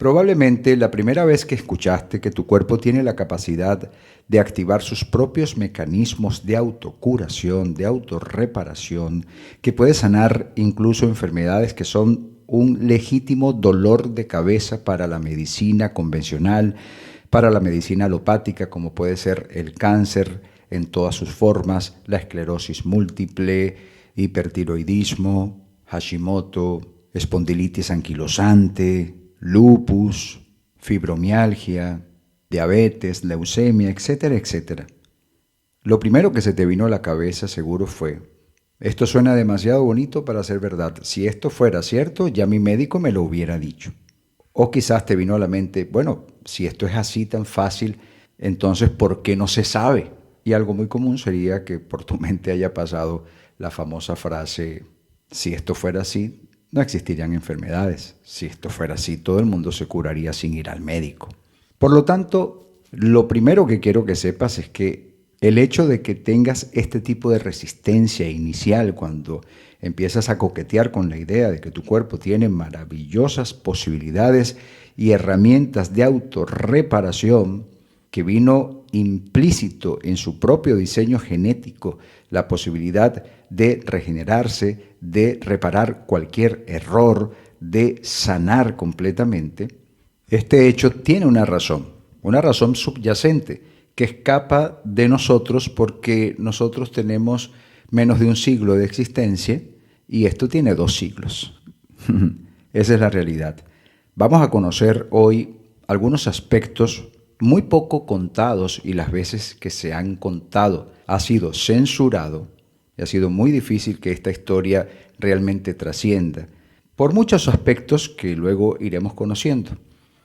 Probablemente la primera vez que escuchaste que tu cuerpo tiene la capacidad de activar sus propios mecanismos de autocuración, de autorreparación, que puede sanar incluso enfermedades que son un legítimo dolor de cabeza para la medicina convencional, para la medicina alopática, como puede ser el cáncer en todas sus formas, la esclerosis múltiple, hipertiroidismo, Hashimoto, espondilitis anquilosante, lupus, fibromialgia, diabetes, leucemia, etcétera, etcétera. Lo primero que se te vino a la cabeza seguro fue: esto suena demasiado bonito para ser verdad. Si esto fuera cierto, ya mi médico me lo hubiera dicho. O quizás te vino a la mente: bueno, si esto es así tan fácil, entonces ¿por qué no se sabe? Y algo muy común sería que por tu mente haya pasado la famosa frase: si esto fuera así, no existirían enfermedades. Si esto fuera así, todo el mundo se curaría sin ir al médico. Por lo tanto, lo primero que quiero que sepas es que el hecho de que tengas este tipo de resistencia inicial cuando empiezas a coquetear con la idea de que tu cuerpo tiene maravillosas posibilidades y herramientas de autorreparación, que vino implícito en su propio diseño genético, la posibilidad de regenerarse, de reparar cualquier error, de sanar completamente, este hecho tiene una razón subyacente, que escapa de nosotros porque nosotros tenemos menos de un siglo de existencia y esto tiene 2 siglos. Esa es la realidad. Vamos a conocer hoy algunos aspectos muy poco contados, y las veces que se han contado ha sido censurado y ha sido muy difícil que esta historia realmente trascienda, por muchos aspectos que luego iremos conociendo.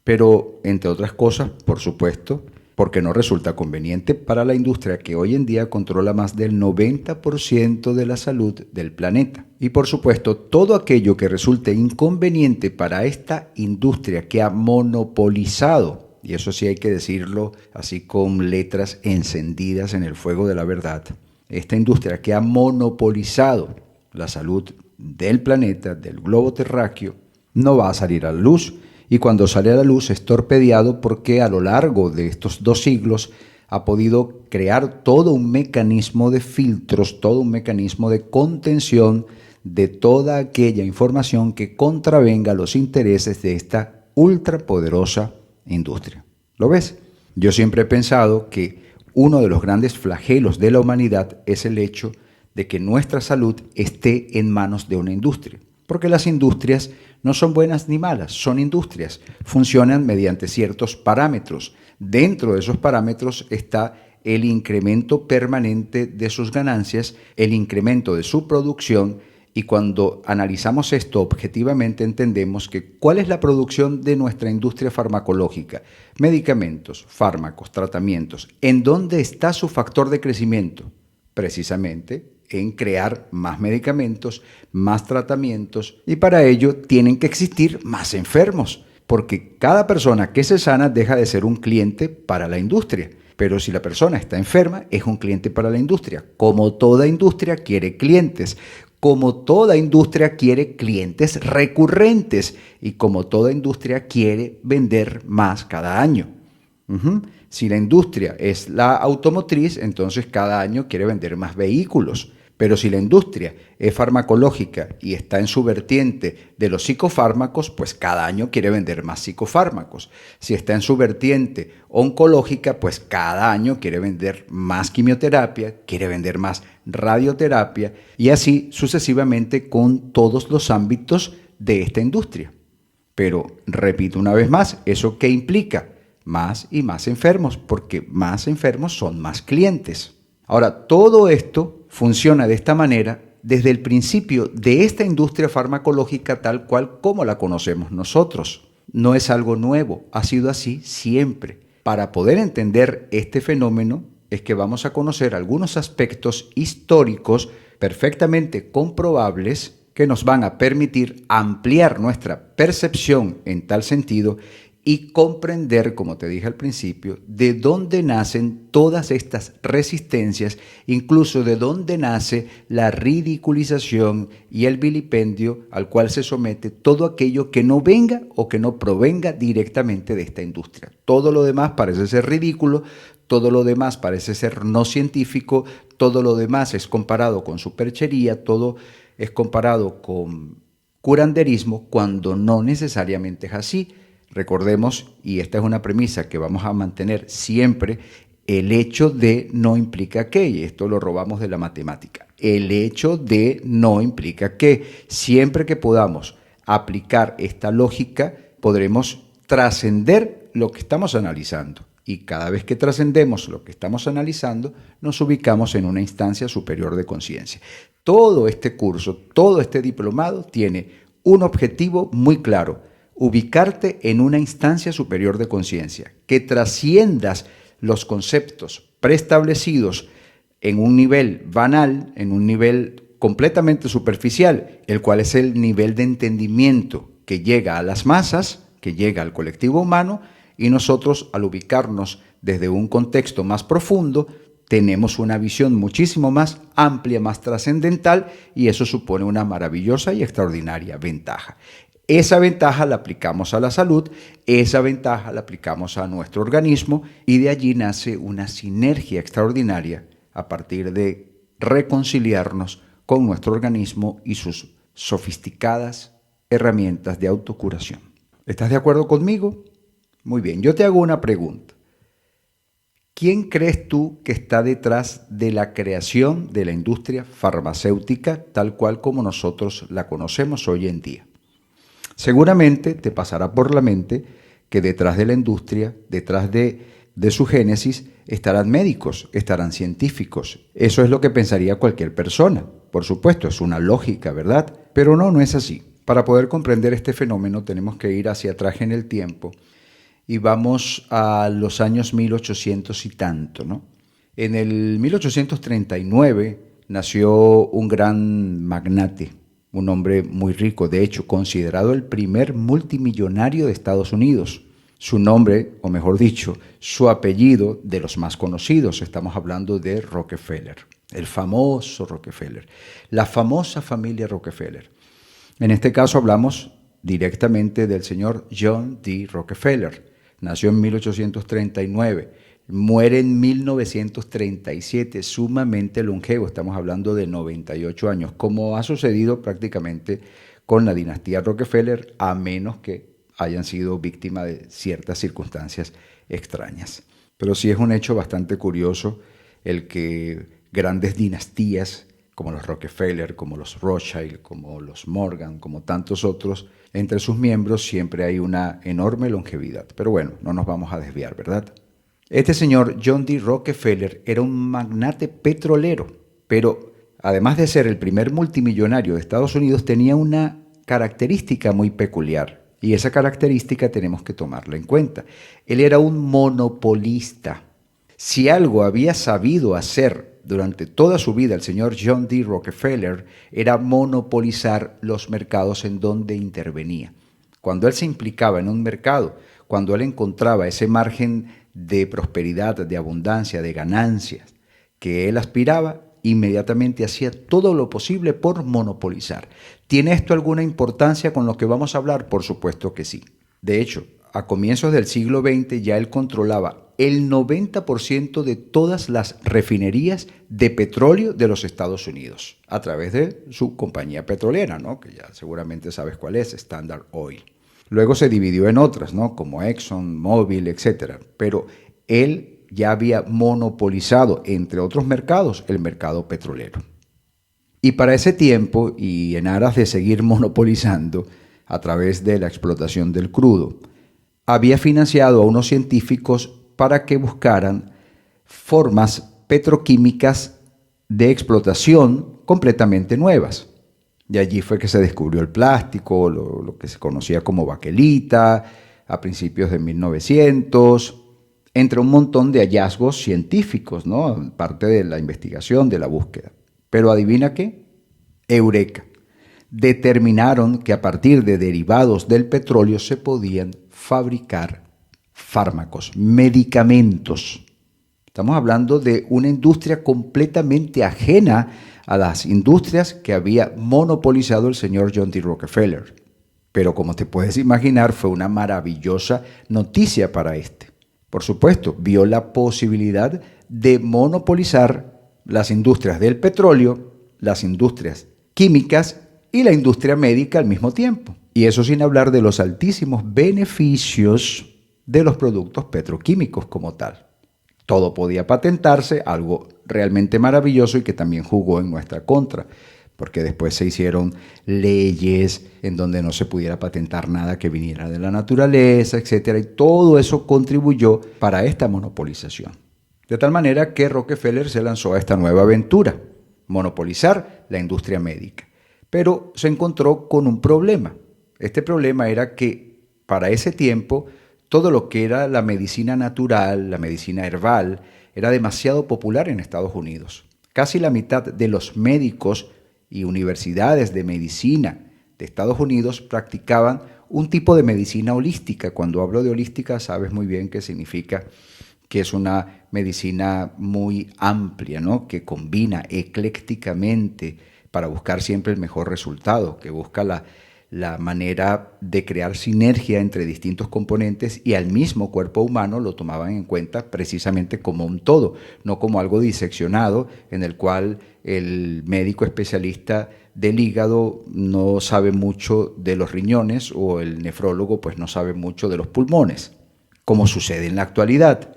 Pero, entre otras cosas, por supuesto, porque no resulta conveniente para la industria que hoy en día controla más del 90% de la salud del planeta. Y por supuesto, todo aquello que resulte inconveniente para esta industria que ha monopolizado, y eso sí hay que decirlo así con letras encendidas en el fuego de la verdad, esta industria que ha monopolizado la salud del planeta, del globo terráqueo, no va a salir a la luz. Y cuando sale a la luz es torpedeado porque a lo largo de estos 2 siglos ha podido crear todo un mecanismo de filtros, todo un mecanismo de contención de toda aquella información que contravenga los intereses de esta ultrapoderosa industria. ¿Lo ves? Yo siempre he pensado que uno de los grandes flagelos de la humanidad es el hecho de que nuestra salud esté en manos de una industria. Porque las industrias no son buenas ni malas, son industrias, funcionan mediante ciertos parámetros. Dentro de esos parámetros está el incremento permanente de sus ganancias, el incremento de su producción, y cuando analizamos esto objetivamente entendemos que ¿cuál es la producción de nuestra industria farmacológica? Medicamentos, fármacos, tratamientos. ¿En dónde está su factor de crecimiento? Precisamente en crear más medicamentos, más tratamientos, y para ello tienen que existir más enfermos, porque cada persona que se sana deja de ser un cliente para la industria. Pero si la persona está enferma, es un cliente para la industria. Como toda industria quiere clientes, como toda industria quiere clientes recurrentes, y como toda industria quiere vender más cada año. Si la industria es la automotriz, entonces cada año quiere vender más vehículos. Pero si la industria es farmacológica y está en su vertiente de los psicofármacos, pues cada año quiere vender más psicofármacos. Si está en su vertiente oncológica, pues cada año quiere vender más quimioterapia, quiere vender más radioterapia, y así sucesivamente con todos los ámbitos de esta industria. Pero, repito una vez más, ¿eso qué implica? Más y más enfermos, porque más enfermos son más clientes. Ahora, todo esto funciona de esta manera desde el principio de esta industria farmacológica tal cual como la conocemos nosotros. No es algo nuevo, ha sido así siempre. Para poder entender este fenómeno es que vamos a conocer algunos aspectos históricos perfectamente comprobables que nos van a permitir ampliar nuestra percepción en tal sentido y comprender, como te dije al principio, de dónde nacen todas estas resistencias, incluso de dónde nace la ridiculización y el vilipendio al cual se somete todo aquello que no venga o que no provenga directamente de esta industria. Todo lo demás parece ser ridículo, todo lo demás parece ser no científico, todo lo demás es comparado con superchería, todo es comparado con curanderismo, cuando no necesariamente es así. Recordemos, y esta es una premisa que vamos a mantener siempre, el hecho de no implica que, y esto lo robamos de la matemática, el hecho de no implica que. Siempre que podamos aplicar esta lógica, podremos trascender lo que estamos analizando. Y cada vez que trascendemos lo que estamos analizando, nos ubicamos en una instancia superior de conciencia. Todo este curso, todo este diplomado tiene un objetivo muy claro: ubicarte en una instancia superior de conciencia, que trasciendas los conceptos preestablecidos en un nivel banal, en un nivel completamente superficial, el cual es el nivel de entendimiento que llega a las masas, que llega al colectivo humano, y nosotros, al ubicarnos desde un contexto más profundo, tenemos una visión muchísimo más amplia, más trascendental, y eso supone una maravillosa y extraordinaria ventaja. Esa ventaja la aplicamos a la salud, esa ventaja la aplicamos a nuestro organismo, y de allí nace una sinergia extraordinaria a partir de reconciliarnos con nuestro organismo y sus sofisticadas herramientas de autocuración. ¿Estás de acuerdo conmigo? Muy bien, yo te hago una pregunta. ¿Quién crees tú que está detrás de la creación de la industria farmacéutica tal cual como nosotros la conocemos hoy en día? Seguramente te pasará por la mente que detrás de la industria, detrás de su génesis, estarán médicos, estarán científicos. Eso es lo que pensaría cualquier persona. Por supuesto, es una lógica, ¿verdad? Pero no es así. Para poder comprender este fenómeno tenemos que ir hacia atrás en el tiempo y vamos a los años 1800 y tanto, ¿no? En el 1839 nació un gran magnate, un hombre muy rico, de hecho, considerado el primer multimillonario de Estados Unidos. Su nombre, o mejor dicho, su apellido, de los más conocidos, estamos hablando de Rockefeller, el famoso Rockefeller, la famosa familia Rockefeller. En este caso hablamos directamente del señor John D. Rockefeller. Nació en 1839, muere en 1937, sumamente longevo, estamos hablando de 98 años, como ha sucedido prácticamente con la dinastía Rockefeller, a menos que hayan sido víctimas de ciertas circunstancias extrañas. Pero sí es un hecho bastante curioso el que grandes dinastías como los Rockefeller, como los Rothschild, como los Morgan, como tantos otros, entre sus miembros siempre hay una enorme longevidad. Pero bueno, no nos vamos a desviar, ¿verdad? Este señor John D. Rockefeller era un magnate petrolero, pero además de ser el primer multimillonario de Estados Unidos, tenía una característica muy peculiar, y esa característica tenemos que tomarla en cuenta. Él era un monopolista. Si algo había sabido hacer durante toda su vida el señor John D. Rockefeller, era monopolizar los mercados en donde intervenía. Cuando él se implicaba en un mercado, cuando él encontraba ese margen de prosperidad, de abundancia, de ganancias que él aspiraba, inmediatamente hacía todo lo posible por monopolizar. ¿Tiene esto alguna importancia con lo que vamos a hablar? Por supuesto que sí. De hecho, a comienzos del siglo XX ya él controlaba el 90% de todas las refinerías de petróleo de los Estados Unidos, a través de su compañía petrolera, ¿no? Que ya seguramente sabes cuál es, Standard Oil. Luego se dividió en otras, ¿no? Como Exxon, Mobil, etc. Pero él ya había monopolizado, entre otros mercados, el mercado petrolero. Y para ese tiempo, y en aras de seguir monopolizando a través de la explotación del crudo, había financiado a unos científicos para que buscaran formas petroquímicas de explotación completamente nuevas. De allí fue que se descubrió el plástico, lo que se conocía como baquelita, a principios de 1900, entre un montón de hallazgos científicos, ¿no? Parte de la investigación, de la búsqueda. Pero ¿adivina qué? Eureka. Determinaron que a partir de derivados del petróleo se podían fabricar fármacos, medicamentos. Estamos hablando de una industria completamente ajena a las industrias que había monopolizado el señor John D. Rockefeller. Pero como te puedes imaginar, fue una maravillosa noticia para este. Por supuesto, vio la posibilidad de monopolizar las industrias del petróleo, las industrias químicas y la industria médica al mismo tiempo. Y eso sin hablar de los altísimos beneficios de los productos petroquímicos como tal. Todo podía patentarse, algo realmente maravilloso y que también jugó en nuestra contra, porque después se hicieron leyes en donde no se pudiera patentar nada que viniera de la naturaleza, etcétera, y todo eso contribuyó para esta monopolización. De tal manera que Rockefeller se lanzó a esta nueva aventura, monopolizar la industria médica. Pero se encontró con un problema. Este problema era que para ese tiempo todo lo que era la medicina natural, la medicina herbal, era demasiado popular en Estados Unidos. Casi la mitad de los médicos y universidades de medicina de Estados Unidos practicaban un tipo de medicina holística. Cuando hablo de holística, sabes muy bien qué significa, que es una medicina muy amplia, ¿no? Que combina eclécticamente para buscar siempre el mejor resultado, que busca la manera de crear sinergia entre distintos componentes y al mismo cuerpo humano lo tomaban en cuenta precisamente como un todo, no como algo diseccionado en el cual el médico especialista del hígado no sabe mucho de los riñones o el nefrólogo pues no sabe mucho de los pulmones, como sucede en la actualidad,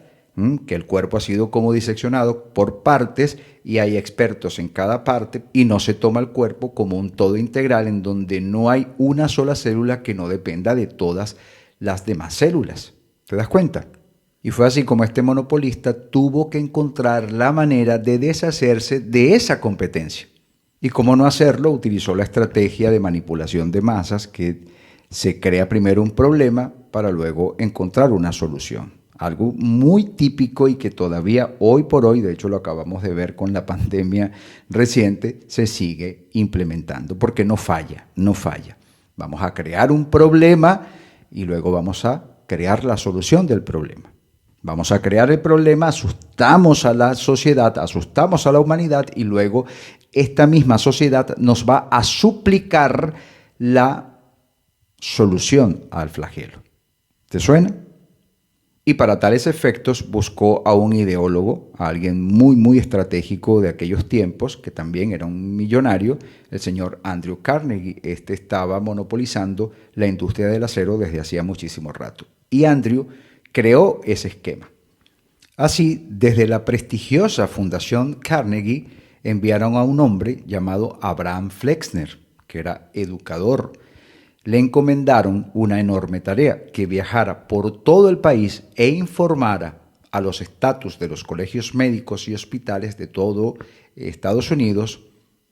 que el cuerpo ha sido como diseccionado por partes y hay expertos en cada parte y no se toma el cuerpo como un todo integral en donde no hay una sola célula que no dependa de todas las demás células. ¿Te das cuenta? Y fue así como este monopolista tuvo que encontrar la manera de deshacerse de esa competencia. Y cómo no hacerlo, utilizó la estrategia de manipulación de masas, que se crea primero un problema para luego encontrar una solución. Algo muy típico y que todavía hoy por hoy, de hecho lo acabamos de ver con la pandemia reciente, se sigue implementando porque no falla, no falla. Vamos a crear un problema y luego vamos a crear la solución del problema. Vamos a crear el problema, asustamos a la sociedad, asustamos a la humanidad y luego esta misma sociedad nos va a suplicar la solución al flagelo. ¿Te suena? Y para tales efectos buscó a un ideólogo, a alguien muy estratégico de aquellos tiempos, que también era un millonario, el señor Andrew Carnegie. Este estaba monopolizando la industria del acero desde hacía muchísimo rato. Y Andrew creó ese esquema. Así, desde la prestigiosa Fundación Carnegie, enviaron a un hombre llamado Abraham Flexner, que era educador. Le encomendaron una enorme tarea, que viajara por todo el país e informara a los estatus de los colegios médicos y hospitales de todo Estados Unidos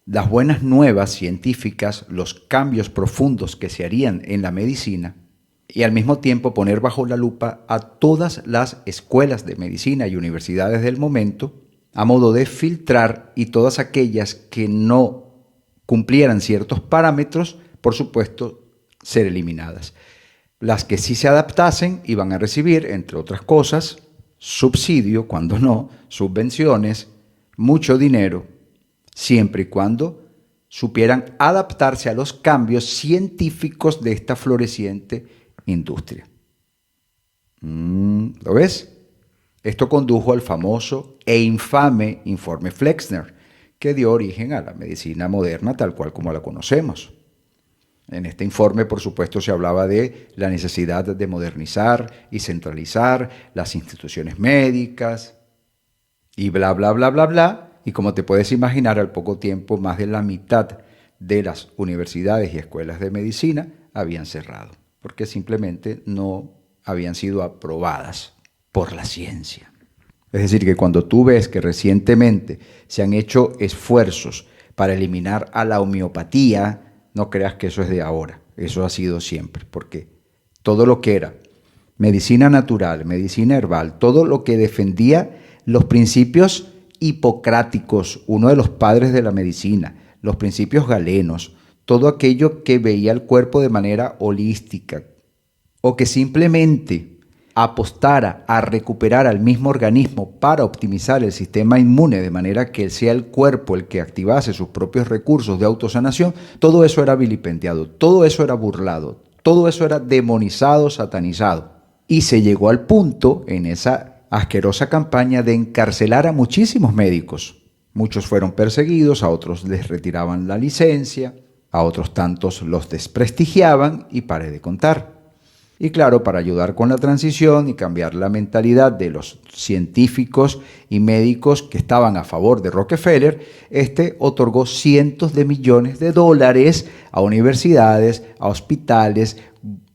las buenas nuevas científicas, los cambios profundos que se harían en la medicina y al mismo tiempo poner bajo la lupa a todas las escuelas de medicina y universidades del momento a modo de filtrar y todas aquellas que no cumplieran ciertos parámetros, por supuesto, ser eliminadas. Las que sí se adaptasen iban a recibir, entre otras cosas, subsidio, cuando no, subvenciones, mucho dinero, siempre y cuando supieran adaptarse a los cambios científicos de esta floreciente industria. ¿Lo ves? Esto condujo al famoso e infame informe Flexner, que dio origen a la medicina moderna tal cual como la conocemos. En este informe, por supuesto, se hablaba de la necesidad de modernizar y centralizar las instituciones médicas y bla, bla, bla, bla, bla. Y como te puedes imaginar, al poco tiempo, más de la mitad de las universidades y escuelas de medicina habían cerrado, porque simplemente no habían sido aprobadas por la ciencia. Es decir, que cuando tú ves que recientemente se han hecho esfuerzos para eliminar a la homeopatía, no creas que eso es de ahora, eso ha sido siempre, porque todo lo que era medicina natural, medicina herbal, todo lo que defendía los principios hipocráticos, uno de los padres de la medicina, los principios galenos, todo aquello que veía el cuerpo de manera holística, o que simplemente apostara a recuperar al mismo organismo para optimizar el sistema inmune de manera que sea el cuerpo el que activase sus propios recursos de autosanación, todo eso era vilipendiado, todo eso era burlado, todo eso era demonizado, satanizado. Y se llegó al punto en esa asquerosa campaña de encarcelar a muchísimos médicos. Muchos fueron perseguidos, a otros les retiraban la licencia, a otros tantos los desprestigiaban y paré de contar. Y claro, para ayudar con la transición y cambiar la mentalidad de los científicos y médicos que estaban a favor de Rockefeller, otorgó cientos de millones de dólares a universidades, a hospitales,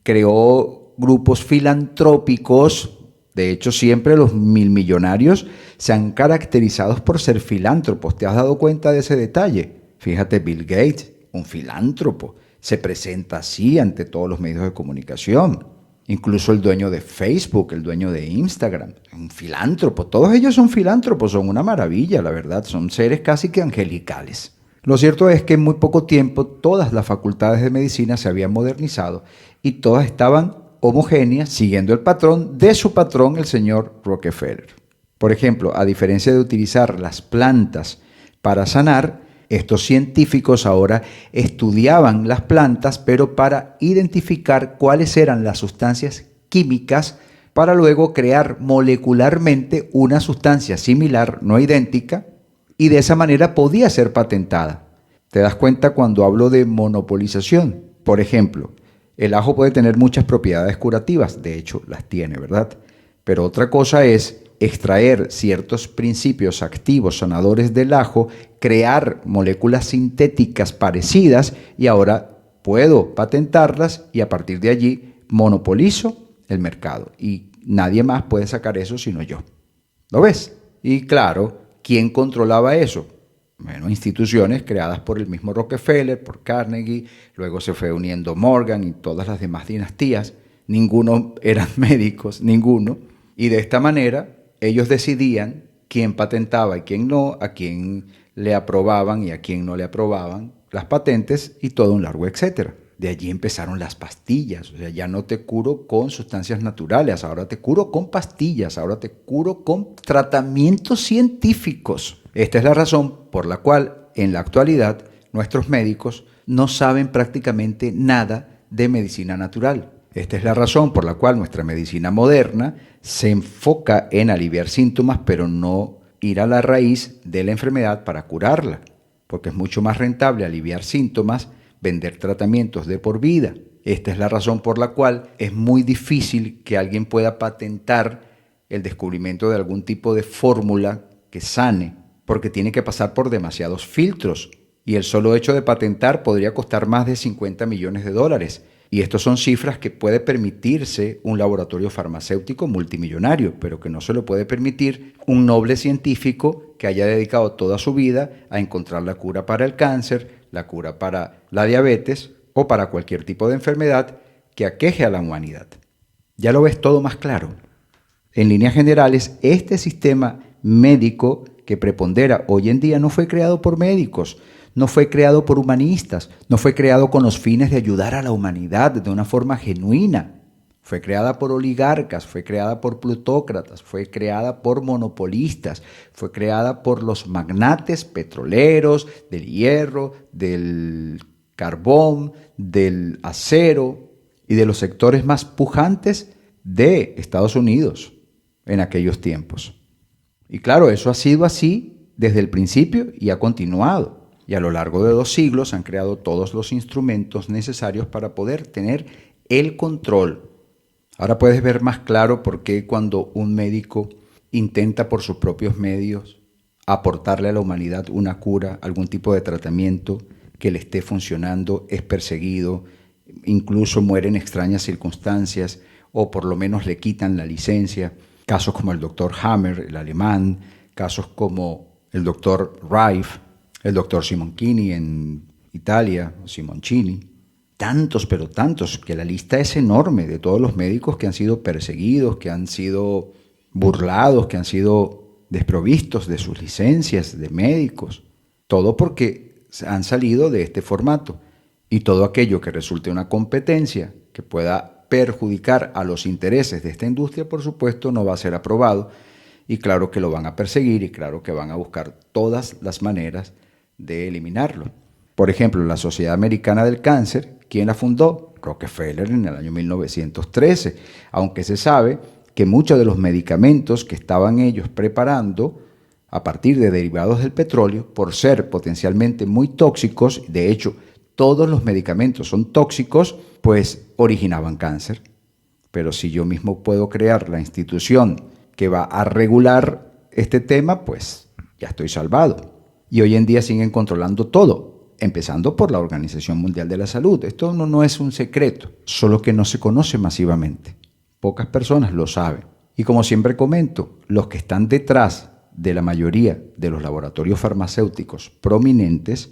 creó grupos filantrópicos. De hecho, siempre los milmillonarios se han caracterizado por ser filántropos. ¿Te has dado cuenta de ese detalle? Fíjate, Bill Gates, un filántropo, se presenta así ante todos los medios de comunicación. Incluso el dueño de Facebook, el dueño de Instagram, un filántropo. Todos ellos son filántropos, son una maravilla, la verdad. Son seres casi que angelicales. Lo cierto es que en muy poco tiempo todas las facultades de medicina se habían modernizado y todas estaban homogéneas, siguiendo el patrón de su patrón, el señor Rockefeller. Por ejemplo, a diferencia de utilizar las plantas para sanar, estos científicos ahora estudiaban las plantas, pero para identificar cuáles eran las sustancias químicas para luego crear molecularmente una sustancia similar, no idéntica, y de esa manera podía ser patentada. ¿Te das cuenta cuando hablo de monopolización? Por ejemplo, el ajo puede tener muchas propiedades curativas, de hecho las tiene, ¿verdad? Pero otra cosa es extraer ciertos principios activos sanadores del ajo, crear moléculas sintéticas parecidas y ahora puedo patentarlas y a partir de allí monopolizo el mercado y nadie más puede sacar eso sino yo. ¿Lo ves? Y claro, ¿quién controlaba eso? Bueno, instituciones creadas por el mismo Rockefeller, por Carnegie, luego se fue uniendo Morgan y todas las demás dinastías. Ninguno eran médicos, ninguno. Y de esta manera ellos decidían quién patentaba y quién no, a quién le aprobaban y a quién no le aprobaban las patentes y todo un largo etcétera. De allí empezaron las pastillas, o sea, ya no te curo con sustancias naturales, ahora te curo con pastillas, ahora te curo con tratamientos científicos. Esta es la razón por la cual en la actualidad nuestros médicos no saben prácticamente nada de medicina natural. Esta es la razón por la cual nuestra medicina moderna se enfoca en aliviar síntomas, pero no ir a la raíz de la enfermedad para curarla, porque es mucho más rentable aliviar síntomas, vender tratamientos de por vida. Esta es la razón por la cual es muy difícil que alguien pueda patentar el descubrimiento de algún tipo de fórmula que sane, porque tiene que pasar por demasiados filtros y el solo hecho de patentar podría costar más de 50 millones de dólares. Y estas son cifras que puede permitirse un laboratorio farmacéutico multimillonario, pero que no se lo puede permitir un noble científico que haya dedicado toda su vida a encontrar la cura para el cáncer, la cura para la diabetes o para cualquier tipo de enfermedad que aqueje a la humanidad. Ya lo ves todo más claro. En líneas generales, este sistema médico que prepondera hoy en día no fue creado por médicos, no fue creado por humanistas, no fue creado con los fines de ayudar a la humanidad de una forma genuina. Fue creada por oligarcas, fue creada por plutócratas, fue creada por monopolistas, fue creada por los magnates petroleros, del hierro, del carbón, del acero y de los sectores más pujantes de Estados Unidos en aquellos tiempos. Y claro, eso ha sido así desde el principio y ha continuado. Y a lo largo de 2 siglos han creado todos los instrumentos necesarios para poder tener el control. Ahora puedes ver más claro por qué cuando un médico intenta por sus propios medios aportarle a la humanidad una cura, algún tipo de tratamiento que le esté funcionando, es perseguido, incluso muere en extrañas circunstancias o por lo menos le quitan la licencia. Casos como el doctor Hammer, el alemán, casos como el doctor Rife, el doctor Simoncini en Italia, Simoncini, tantos, pero tantos, que la lista es enorme de todos los médicos que han sido perseguidos, que han sido burlados, que han sido desprovistos de sus licencias de médicos, todo porque han salido de este formato. Y todo aquello que resulte una competencia que pueda perjudicar a los intereses de esta industria, por supuesto, no va a ser aprobado. Y claro que lo van a perseguir y claro que van a buscar todas las maneras de eliminarlo. Por ejemplo, la Sociedad Americana del Cáncer, ¿quién la fundó? Rockefeller en el año 1913, aunque se sabe que muchos de los medicamentos que estaban ellos preparando a partir de derivados del petróleo, por ser potencialmente muy tóxicos, de hecho, todos los medicamentos son tóxicos, pues originaban cáncer. Pero si yo mismo puedo crear la institución que va a regular este tema, pues ya estoy salvado. Y hoy en día siguen controlando todo, empezando por la Organización Mundial de la Salud. Esto no es un secreto, solo que no se conoce masivamente. Pocas personas lo saben. Y como siempre comento, los que están detrás de la mayoría de los laboratorios farmacéuticos prominentes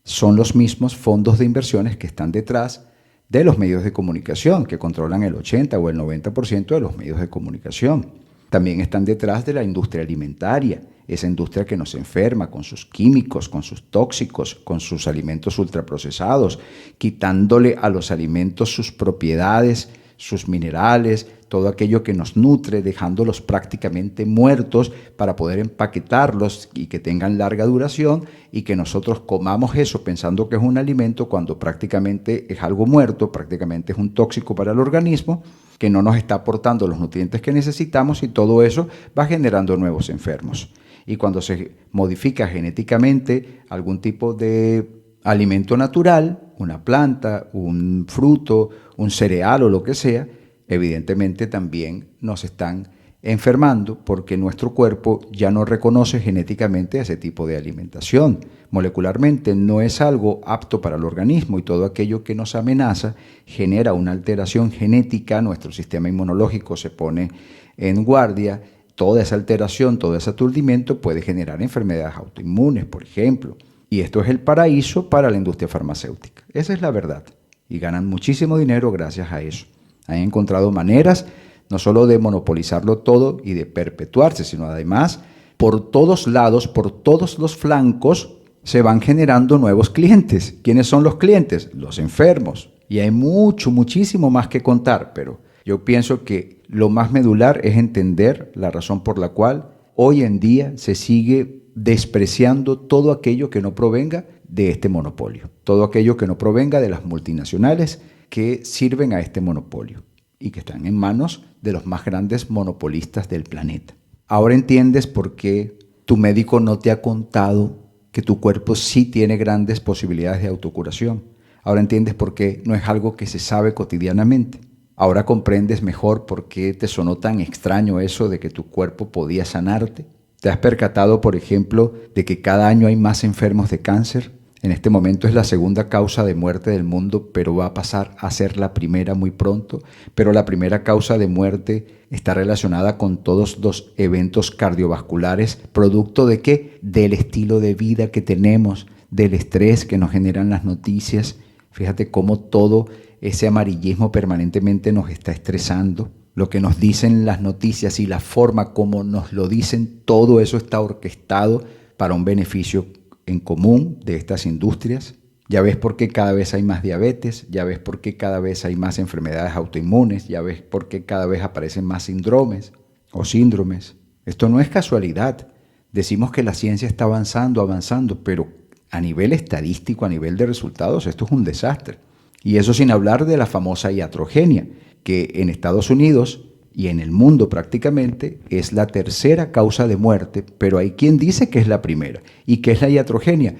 son los mismos fondos de inversiones que están detrás de los medios de comunicación, que controlan el 80 o el 90% de los medios de comunicación. También están detrás de la industria alimentaria, esa industria que nos enferma con sus químicos, con sus tóxicos, con sus alimentos ultraprocesados, quitándole a los alimentos sus propiedades, sus minerales, todo aquello que nos nutre, dejándolos prácticamente muertos para poder empaquetarlos y que tengan larga duración y que nosotros comamos eso pensando que es un alimento cuando prácticamente es algo muerto, prácticamente es un tóxico para el organismo que no nos está aportando los nutrientes que necesitamos y todo eso va generando nuevos enfermos. Y cuando se modifica genéticamente algún tipo de alimento natural, una planta, un fruto, un cereal o lo que sea, evidentemente también nos están enfermando porque nuestro cuerpo ya no reconoce genéticamente ese tipo de alimentación. Molecularmente no es algo apto para el organismo y todo aquello que nos amenaza genera una alteración genética, nuestro sistema inmunológico se pone en guardia, toda esa alteración, todo ese aturdimiento puede generar enfermedades autoinmunes, por ejemplo. Y esto es el paraíso para la industria farmacéutica. Esa es la verdad. Y ganan muchísimo dinero gracias a eso. Han encontrado maneras no solo de monopolizarlo todo y de perpetuarse, sino además por todos lados, por todos los flancos, se van generando nuevos clientes. ¿Quiénes son los clientes? Los enfermos. Y hay muchísimo más que contar, pero yo pienso que lo más medular es entender la razón por la cual hoy en día se sigue despreciando todo aquello que no provenga de este monopolio, todo aquello que no provenga de las multinacionales que sirven a este monopolio y que están en manos de los más grandes monopolistas del planeta. Ahora entiendes por qué tu médico no te ha contado que tu cuerpo sí tiene grandes posibilidades de autocuración. Ahora entiendes por qué no es algo que se sabe cotidianamente. Ahora comprendes mejor por qué te sonó tan extraño eso de que tu cuerpo podía sanarte. ¿Te has percatado, por ejemplo, de que cada año hay más enfermos de cáncer? En este momento es la segunda causa de muerte del mundo, pero va a pasar a ser la primera muy pronto. Pero la primera causa de muerte está relacionada con todos los eventos cardiovasculares, producto de ¿qué? Del estilo de vida que tenemos, del estrés que nos generan las noticias. Fíjate cómo todo ese amarillismo permanentemente nos está estresando. Lo que nos dicen las noticias y la forma como nos lo dicen, todo eso está orquestado para un beneficio en común de estas industrias. Ya ves por qué cada vez hay más diabetes, ya ves por qué cada vez hay más enfermedades autoinmunes, ya ves por qué cada vez aparecen más síndromes o síndromes. Esto no es casualidad. Decimos que la ciencia está avanzando, pero a nivel estadístico, a nivel de resultados, esto es un desastre. Y eso sin hablar de la famosa iatrogenia, que en Estados Unidos y en el mundo prácticamente es la tercera causa de muerte, pero hay quien dice que es la primera. ¿Y qué es la iatrogenia?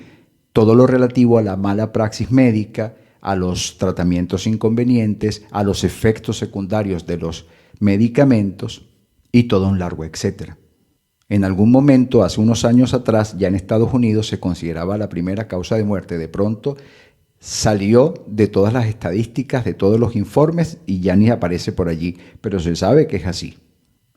Todo lo relativo a la mala praxis médica, a los tratamientos inconvenientes, a los efectos secundarios de los medicamentos y todo un largo etcétera. En algún momento, hace unos años atrás, ya en Estados Unidos se consideraba la primera causa de muerte. De pronto salió de todas las estadísticas, de todos los informes y ya ni aparece por allí, pero se sabe que es así.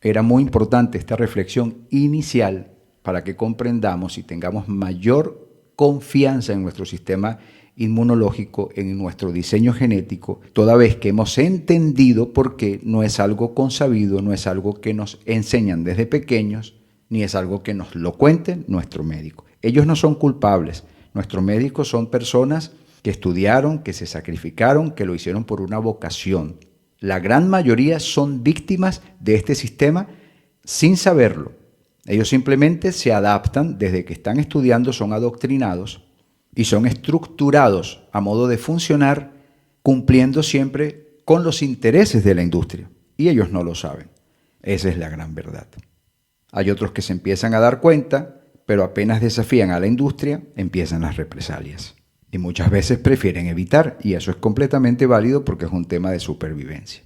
Era muy importante esta reflexión inicial para que comprendamos y tengamos mayor confianza en nuestro sistema inmunológico, en nuestro diseño genético, toda vez que hemos entendido por qué no es algo consabido, no es algo que nos enseñan desde pequeños, ni es algo que nos lo cuente nuestro médico. Ellos no son culpables. Nuestros médicos son personas que estudiaron, que se sacrificaron, que lo hicieron por una vocación. La gran mayoría son víctimas de este sistema sin saberlo. Ellos simplemente se adaptan desde que están estudiando, son adoctrinados y son estructurados a modo de funcionar cumpliendo siempre con los intereses de la industria. Y ellos no lo saben. Esa es la gran verdad. Hay otros que se empiezan a dar cuenta, pero apenas desafían a la industria, empiezan las represalias. Y muchas veces prefieren evitar, y eso es completamente válido porque es un tema de supervivencia.